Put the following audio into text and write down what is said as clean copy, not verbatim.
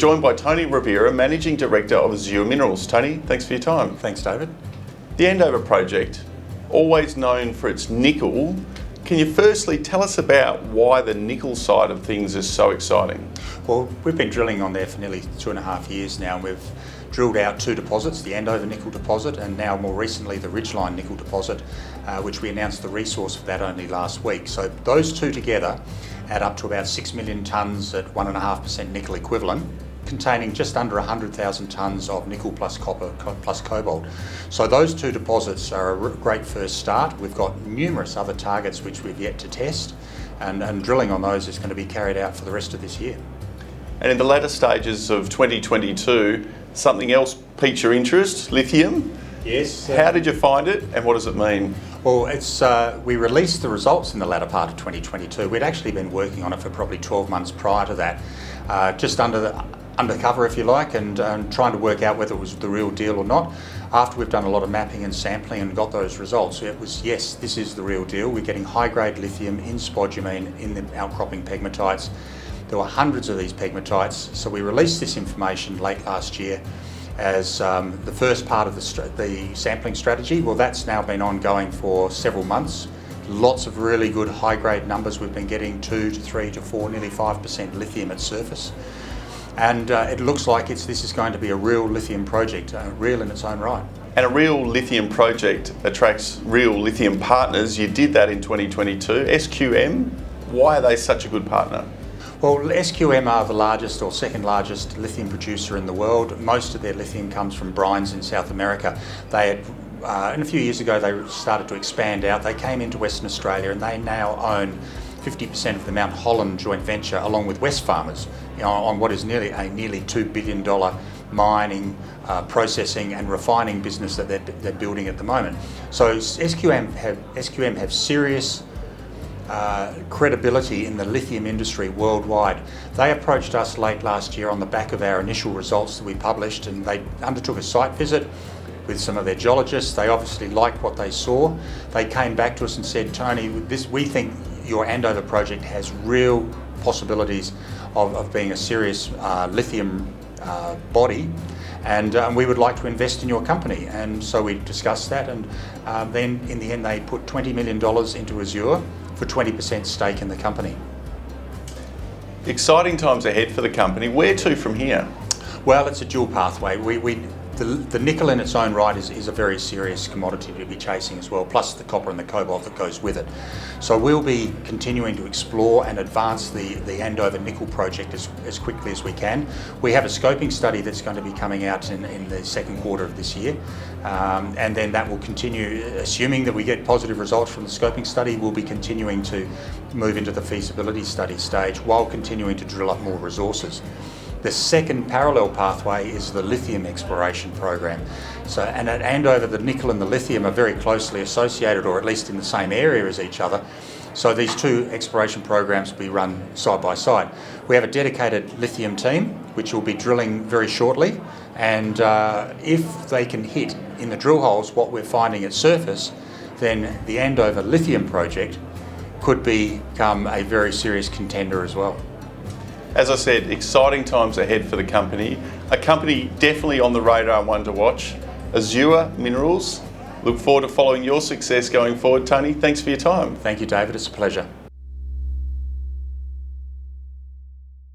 joined by Tony Rovira, Managing Director of Azure Minerals. Tony, thanks for your time. Thanks, David. The Andover project, always known for its nickel, can you firstly tell us about why the nickel side of things is so exciting? Well, we've been drilling on there for nearly 2.5 years now, and we've drilled out 2 deposits, the Andover nickel deposit and now more recently the Ridgeline nickel deposit, which we announced the resource for that only last week. So those 2 together add up to about 6 million tonnes at 1.5% nickel equivalent, containing just under 100,000 tonnes of nickel plus copper plus cobalt. So those 2 deposits are a great first start. We've got numerous other targets which we've yet to test, and drilling on those is going to be carried out for the rest of this year. And in the latter stages of 2022, something else piqued your interest, lithium. Yes. How did you find it and what does it mean? Well, we released the results in the latter part of 2022. We'd actually been working on it for probably 12 months prior to that, just undercover, if you like, and trying to work out whether it was the real deal or not. After we've done a lot of mapping and sampling and got those results, it was, yes, this is the real deal. We're getting high-grade lithium in spodumene in the outcropping pegmatites. There were hundreds of these pegmatites, so we released this information late last year as the first part of the sampling strategy. Well, that's now been ongoing for several months. Lots of really good high-grade numbers. We've been getting 2 to 3 to 4, nearly 5% lithium at surface. And it looks like this is going to be a real lithium project, real in its own right. And a real lithium project attracts real lithium partners. You did that in 2022. SQM, why are they such a good partner? Well, SQM are the largest or second largest lithium producer in the world. Most of their lithium comes from brines in South America. And a few years ago they started to expand out. They came into Western Australia and they now own 50% of the Mount Holland joint venture along with Wesfarmers, on what is nearly $2 billion mining, processing and refining business that they're building at the moment. So SQM have serious credibility in the lithium industry worldwide. They approached us late last year on the back of our initial results that we published, and they undertook a site visit with some of their geologists. They obviously liked what they saw. They came back to us and said, Tony, we think your Andover project has real possibilities of being a serious lithium body, and we would like to invest in your company. And so we discussed that, and then in the end they put $20 million into Azure for 20% stake in the company. Exciting times ahead for the company. Where to from here? Well, it's a dual pathway. The nickel in its own right is a very serious commodity to be chasing as well, plus the copper and the cobalt that goes with it. So we'll be continuing to explore and advance the Andover nickel project as quickly as we can. We have a scoping study that's going to be coming out in the second quarter of this year, and then that will continue. Assuming that we get positive results from the scoping study, we'll be continuing to move into the feasibility study stage while continuing to drill up more resources. The second parallel pathway is the lithium exploration program. So, and at Andover, the nickel and the lithium are very closely associated, or at least in the same area as each other. So these 2 exploration programs will be run side by side. We have a dedicated lithium team, which will be drilling very shortly. And if they can hit in the drill holes what we're finding at surface, then the Andover lithium project could become a very serious contender as well. As I said, exciting times ahead for the company. A company definitely on the radar and one to watch. Azure Minerals. Look forward to following your success going forward, Tony. Thanks for your time. Thank you, David. It's a pleasure.